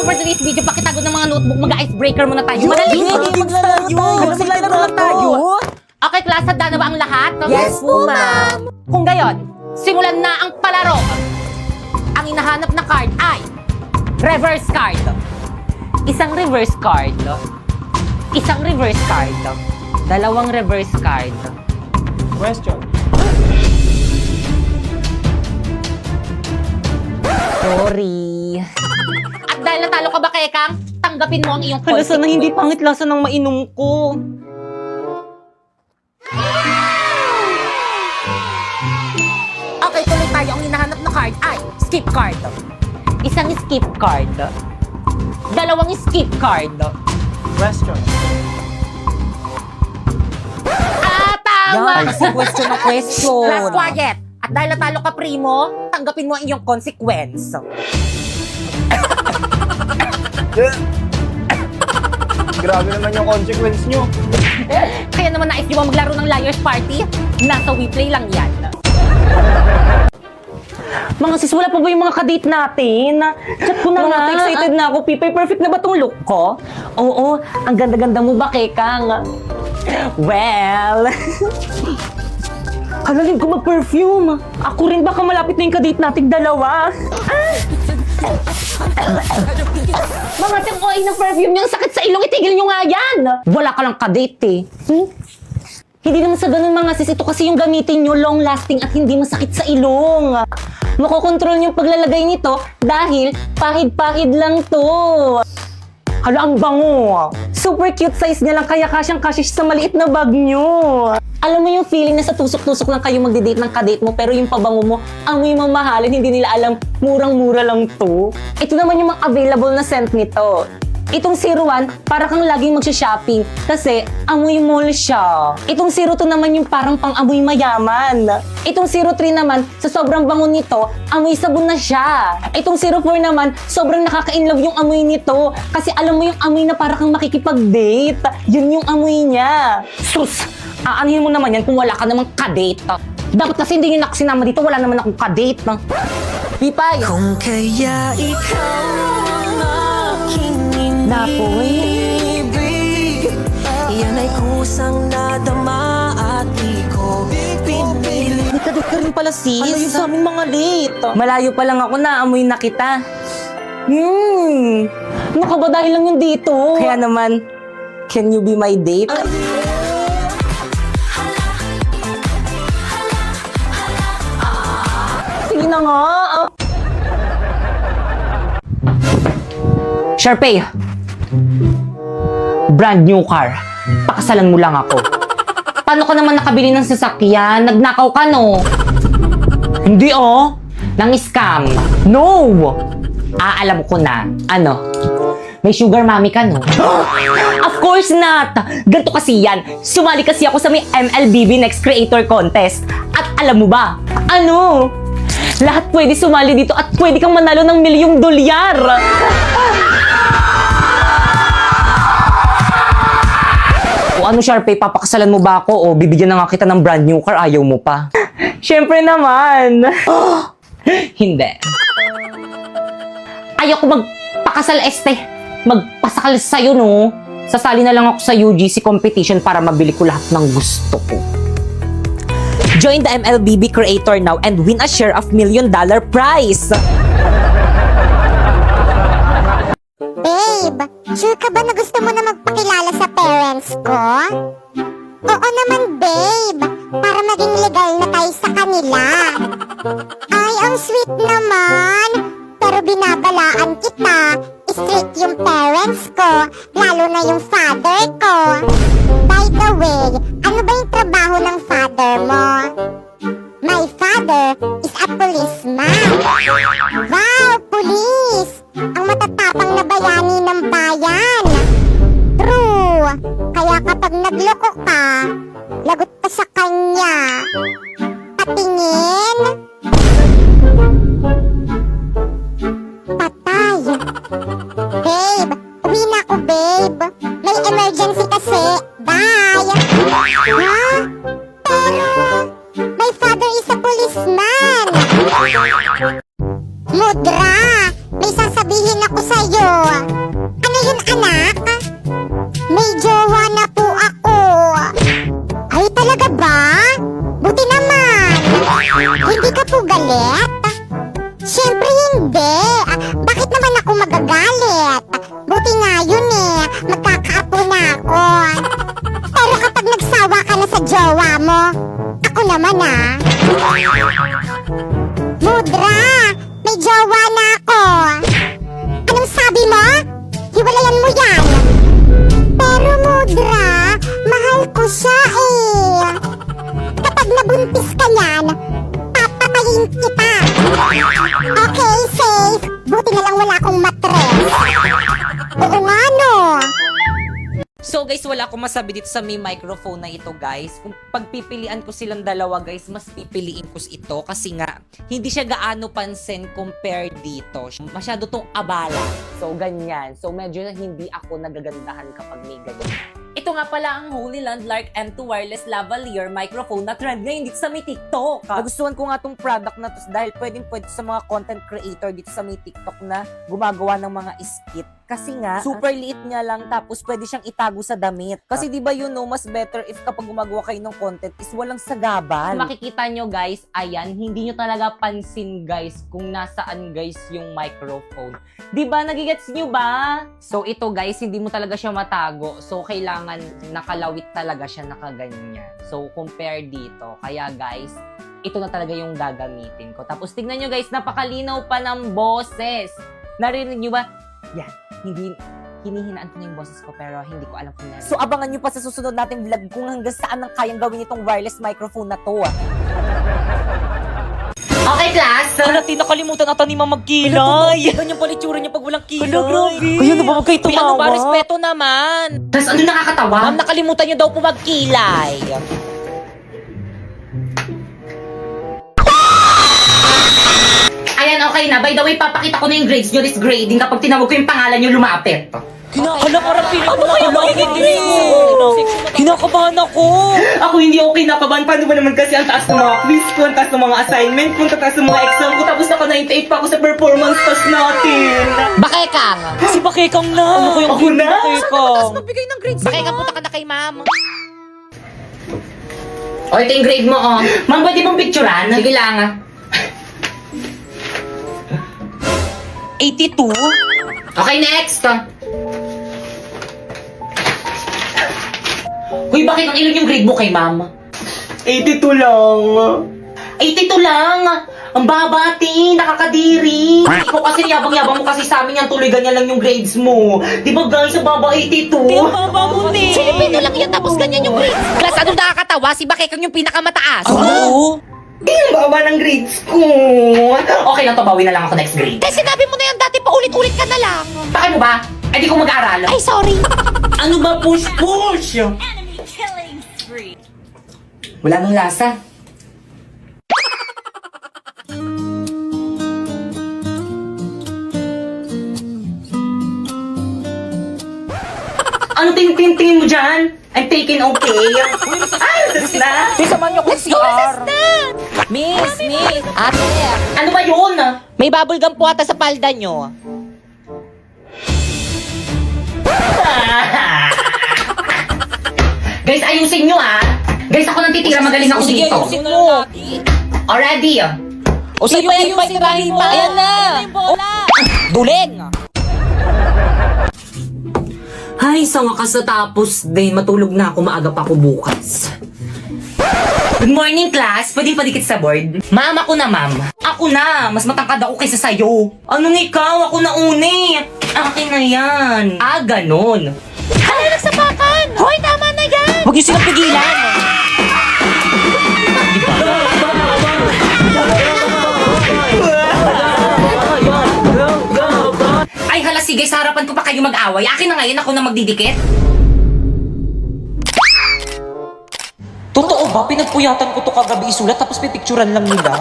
for today's video, pakitago ng mga notebook, mag-icebreaker muna tayo. Madali. Maglalaro tayo. Maglalaro lang tayo. Okay, class, handa na ba ang lahat? Yes po, ma'am. Kung gayon, simulan na ang palaro. Ang hinahanap na card ay reverse card. Isang reverse card. Isang reverse card. Dalawang reverse card. Question. Sorry. At dahil natalo ka ba, Kekang, tanggapin mo ang iyong Hala, sana hindi consequence. pangit lasa ng mainom ko. Okay, tuloy tayo. Ang hinahanap na card ay skip card. Isang skip card. Dalawang skip card. Question. Tama! Yan, kasi question na question. Last quiet. At dahil natalo ka, Primo, tanggapin mo ang iyong consequence. Grabe naman yung consequence nyo. Kaya naman nais nyo ba maglaro ng Liar's Party? Nasa WePlay lang yan. Mga sis, wala pa ba yung mga kadate natin? Chat ko na nga. Excited na ako, Pipay. Perfect na ba tong look ko? Oo, ang ganda-ganda mo ba, Kekang? Well... Halalin ko mag-perfume. Ako rin baka malapit na yung kadate nating dalawa. Mga tiyang ng perfume niyang sakit sa ilong, itigil nyo nga yan! Wala ka lang kadate eh. Hindi naman sa ganun mga sis, ito kasi yung gamitin nyo, long-lasting at hindi masakit sa ilong. Makokontrol nyo yung paglalagay nito dahil pahid-pahid lang to. Hala, ang bango. Super cute size niya lang kaya kasyang-kasya siya sa maliit na bag nyo. Alam mo yung feeling na sa tusok-tusok lang kayo magde-date ng kadate mo pero yung pabango mo, amoy mamahalin, hindi nila alam, murang-mura lang to. Ito naman yung mga available na scent nito. Itong 01, para kang laging magsha-shopping kasi amoy mall siya. Itong 02 naman yung parang pang-amoy mayaman. Itong 03 naman, sa sobrang bango nito, amoy sabon na siya. Itong 04 naman, sobrang nakaka-inlove yung amoy nito kasi alam mo yung amoy na para kang makikipag-date. Yun yung amoy niya. Sus! Aanihin mo naman yan kung wala ka namang kadate. Dapat kasi hindi nyo nakasinama dito, wala naman akong kadate. Pipay! Kung kaya ikaw ang aking Napoy. yan ay kusang nadama at di ko pinili. May kadate ka rin pala, sis. Ano yung sa aming mga late? Malayo pa lang ako na, amoy na kita. Ano ka ba dahil lang yun dito? Kaya naman, can you be my date? Sige na nga. Sharpay, brand new car. Pakasalan mo lang ako. Paano ka naman nakabili ng sasakyan? Nagnakaw ka, no? Hindi, oh. Nang-scam. No! Alam ko na. Ano? May sugar mommy ka, no? Of course not! Ganto kasi yan. Sumali kasi ako sa may MLBB Next Creator Contest. At alam mo ba? Ano? Lahat pwede sumali dito at pwede kang manalo ng $1,000,000. O ano, Sharpay, papakasalan mo ba ako o bibigyan na nga kita ng brand new car, ayaw mo pa? Siyempre naman. Hindi. Ayoko magpakasal, magpasakal sa'yo, no? Sasali na lang ako sa UGC competition para mabili ko lahat ng gusto ko. Join the MLBB Creator now and win a share of $1,000,000 prize! Babe, sure ka ba na gusto mo na magpakilala sa parents ko? Oo naman, babe. Para maging legal na tayo sa kanila. Ay, ang sweet naman. Pero binabalaan kita. Strict yung parents ko, lalo na yung father ko. By the way, ano ba yung trabaho ng father mo? My father is a policeman. Wow, police! Ang matatapang na bayani ng bayan. True. Kaya kapag nagloko ka, lagot ka sa kanya. Patingin. Patay. Babe, uwi na ako, babe. May emergency kasi. Bye. Ha? Pero, my father is a policeman. Mudra, may sa'yo. Ano yun, anak? May jowa na po ako. Ay, talaga ba? Buti naman. Hindi ka po galit? Siyempre hindi. Bakit naman ako magagalit? Buti nga yun eh. Magkakaapo na ako. Pero kapag nagsawa ka na sa jowa mo, ako naman Mudra, may jowa na ako. Anong sabi mo? Hiwalayan mo yan. Pero Mudra, mahal ko siya eh. Kapag nabuntis ka niyan, papatayin kita. Okay, safe. Buti na lang wala akong matres. Oo nga no. So guys, wala akong masabi dito sa may microphone na ito guys. Kung pagpipilian ko silang dalawa guys, mas pipiliin ko ito kasi nga hindi siya gaano pansin compare dito. Masyado tong abala. So ganyan. So medyo na hindi ako nagagandahan kapag may ganyan. Ito nga pala ang Holy Landmark M2 Wireless Lavalier microphone na trend ngayon dito sa may TikTok. Nagustuhan ko nga tong product na to dahil pwede sa mga content creator dito sa may TikTok na gumagawa ng mga skit. Kasi nga, super liit niya lang tapos pwede siyang itago sa damit. Kasi di ba mas better if kapag gumagawa kayo ng content is walang sagabal. Makikita nyo guys, ayan, hindi nyo talaga pansin guys kung nasaan guys yung microphone. Di ba, nagigets nyo ba? So ito guys, hindi mo talaga siya matago. So kailangan nakalawit talaga siya nakaganyan. So compare dito. Kaya guys, ito na talaga yung gagamitin ko. Tapos tignan nyo guys, napakalinaw pa ng boses. Narinig nyo ba? Yan. Hindi, hinihinaan ko na yung boses ko pero hindi ko alam kung narinig. So abangan nyo pa sa susunod nating vlog kung hanggang saan ang kayang gawin itong wireless microphone na to. Okay, class. Halati, nakalimutan ata ni Mama magkilay. Ganyan pala itsura niya pag walang kilay. Ano, grabe. Kaya na ba huwag kayo tumawa? Ano ba, respeto naman. Tapos ano nakakatawa? Ma'am, nakalimutan niyo daw po magkilay. Ayan, okay na. By the way, papakita ko na yung grades nyo this grading kapag tinawag ko yung pangalan nyo lumapit. Kinakabahan parang feeling ko Kinakabahan ako. Ako hindi ako kinakabahan. Paano ba naman kasi ang taas ng mga quiz ko, ang taas ng mga assignment ko, ang taas ng mga exam ko, tapos naka 98 pa ako sa performance test natin. Bakekang. Si Bakekang na. Ano ko yung Ako na? Bakekang? Magbigay ng grades. Bakekang, punta ka na kay ma'am. O, ito yung grade mo, oh. Ma'am, pwede mong picturean? Sige lang, 82? Okay, next. Uy, bakit ang ilan yung grade mo kay ma'am? 82 lang. 82 lang! Ang babati, nakakadiri. Ikaw kasi yabang-yabang mo kasi sa amin yan, tuloy ganyan lang yung grades mo. Di ba guys, ang baba 82? Baba mo ni. Filipino lang yan tapos ganyan yung grades. Class, anong nakakatawa? Si Bakekang yung pinakamataas. Oo. Di ang baba ng grades ko. Okay lang to, bawi na lang ako next grade. Kasi sinabi mo na yan dati, paulit-ulit ka na lang. Paano ba? Ay, di ko mag-aaral. Ay, sorry. Ano ba push? Wala nang lasa. Ano tingin mo dyan? I'm taking okay. Ay, sus na. Samahan niyo ko si CR. Miss. Ate, Ano ba yun? may bubble gum po ata sa palda nyo. Guys, ayusin nyo Guys, ako nang titira, magaling ako Sige, dito. ayusin mo. Already. O sa'yo pa yung tirahin pa. Ayan na. Duling. Ay, sa wakas natapos din. Matulog na ako, maaga pa ako bukas. Good morning, class. Pwede padikit sa board? Ma'am, ako na, ma'am. Ako na. Mas matangkad ako kaysa sa'yo. Anong ikaw? Ako na uni. Akin na yan. Ganon. Ay, nagsapakan! Hoy, tama na yan! Huwag niyo silang pigilan. Ay, hala, sige. Sa harapan ko pa kayo mag-away. Akin na ngayon. Ako na magdidikit. Totoo ba? Pinagpuyatan ko to kagabi isulat tapos pipicturan lang nila?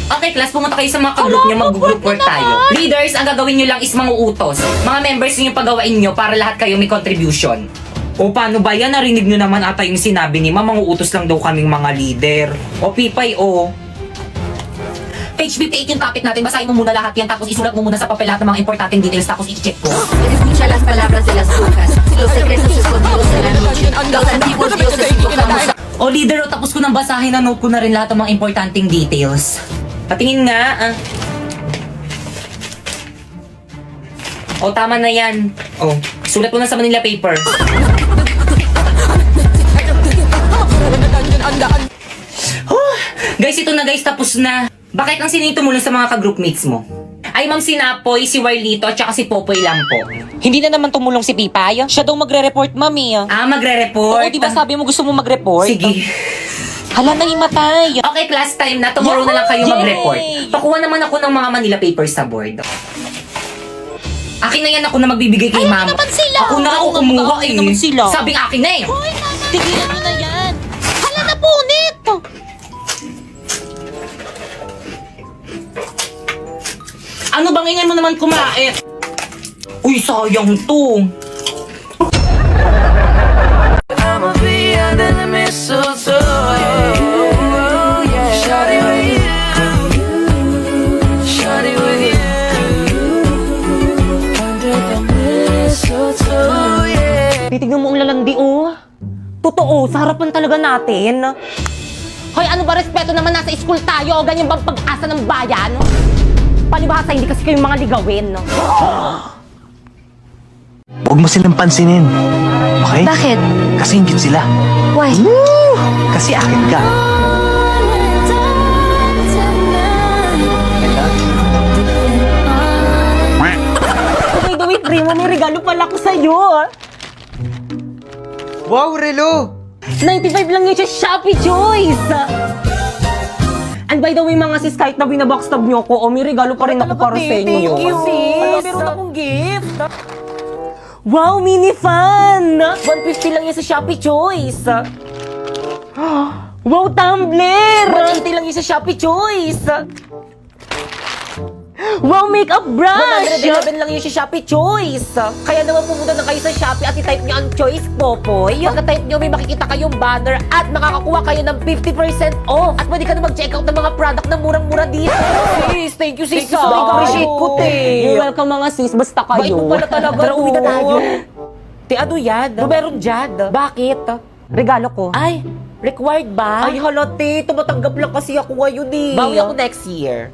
Okay, class, pumunta kayo sa mga ka-group nyo, mag-group work tayo. Leaders, ang gagawin nyo lang is mga utos. Mga members nyo yung pagawain nyo para lahat kayo may contribution. O paano ba yan? Narinig nyo naman ata yung sinabi ni Ma, mga utos lang daw kaming mga leader. O Pipay, o. Page 58 yung topic natin. Basahin mo muna lahat yan. Tapos isulat mo muna sa papel lahat ng mga importanteng details. Tapos i-check ko. Escucha las palabras de las brujas, los secretos escondidos en la noche, los antiguos dioses invocamos a... O leader, o tapos ko nang basahin na note ko na rin lahat ng mga importanteng details. Patingin nga. O tama na yan. O, sulat ko na sa Manila paper. Guys, ito na guys, tapos na. Bakit ang sinito mo lang sa mga ka-groupmates mo? Ay, Ma'am Sinapoy, si Warlito, at saka si Popoy lang po. Hindi na naman tumulong si Pipay. Siya daw magre-report, mami. Ah, magre-report? Oo, di ba sabi mo gusto mo mag-report? Sige. Hala, nahimatay. Okay, class time na. Tomorrow na lang kayo mag-report. Pakuha naman ako ng mga Manila papers sa board. Akin na yan, ako na magbibigay kay ma'am. naman sila. Ako na ako Oo, kumuha akin eh. naman sila. Sabing akin na eh. Hoy, mama, tigilan mo na yan. Hala na punit. Ano bang ingay mo naman kumain? Uy, sayang to. I'ma be under the mistletoe. Shawty with you, shawty with you. Under the mistletoe, yeah. Titignan mo ang lalandi, oh. Totoo, sa harapan talaga natin. Hoy, ano ba respeto naman nasa school tayo? Ganyan bang pag-asa ng bayan? Palibhasa, hindi kasi kayong mga ligawin. Huwag mo silang pansinin. Okay? Bakit? Kasi ingit sila. Why? Kasi akin ka. By the way, Primo, may regalo pala ko sa'yo. Wow, Relo! 95 lang yun sa Shopee Choice. And by the way, mga sis, kahit na binabackstab nyo ko, may regalo pa rin ako para sa inyo. Thank you, sis. Meron akong gift. Wow, mini fan! 150 lang yan sa Shopee Choice. Wow, tumbler! 180 lang yan sa Shopee Choice. Wow, makeup brush! 111 lang yun sa Shopee Choice. Kaya naman pumunta na kayo sa Shopee at i-type nyo ang Choice Popoy. Pagka-type nyo, may makikita kayong banner at makakakuha kayo ng 50% off. At pwede ka na mag-check out ng mga product na murang-mura dito. Sis, thank you, sis. Appreciate ko, te. You're welcome, mga sis. Basta kayo. Bait mo pala talaga. Tara, uwi na tayo. Te, ano yan? Ruberong Jad. Bakit? Regalo ko. Ay, required ba? Ay, hala, te. Tumatanggap lang kasi ako ngayon eh. Bawi ako next year.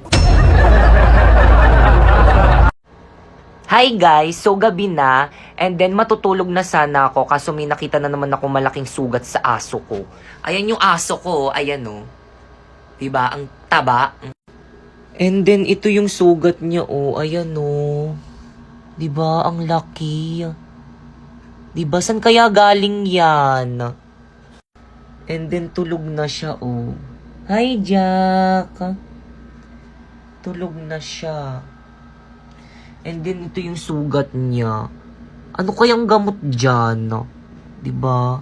Hi guys, so gabi na, and then matutulog na sana ako kaso may nakita na naman ako malaking sugat sa aso ko. Ayan yung aso ko, ayan o. Diba? Ang taba. And then ito yung sugat niya o, ayan o. Diba? Ang laki. Diba? San kaya galing yan? And then tulog na siya o. Hi Jack. Tulog na siya. And then, ito yung sugat niya. Ano kayang gamot dyan? Diba?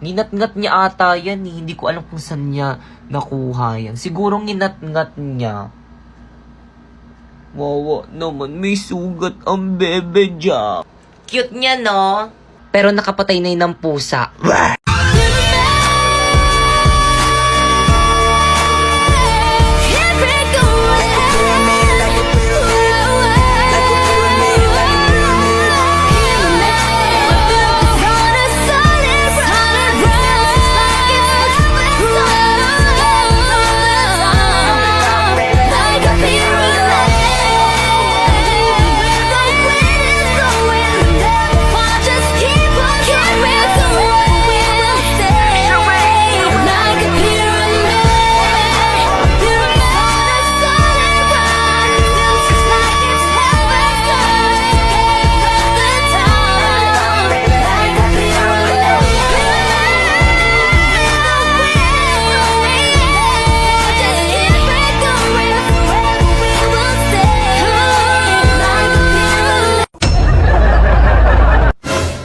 Ninat-ngat niya ata yan eh. Hindi ko alam kung saan niya nakuha yan. Siguro ninat-ngat niya. Wawa naman, may sugat ang bebe dyan. Cute niya, no? Pero nakapatay na yun ng pusa.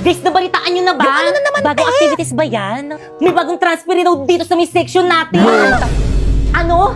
Guys, nabalitaan nyo na ba? Yung ano na naman, bagong activities ba yan? May bagong transfer daw dito sa may section natin. Ano?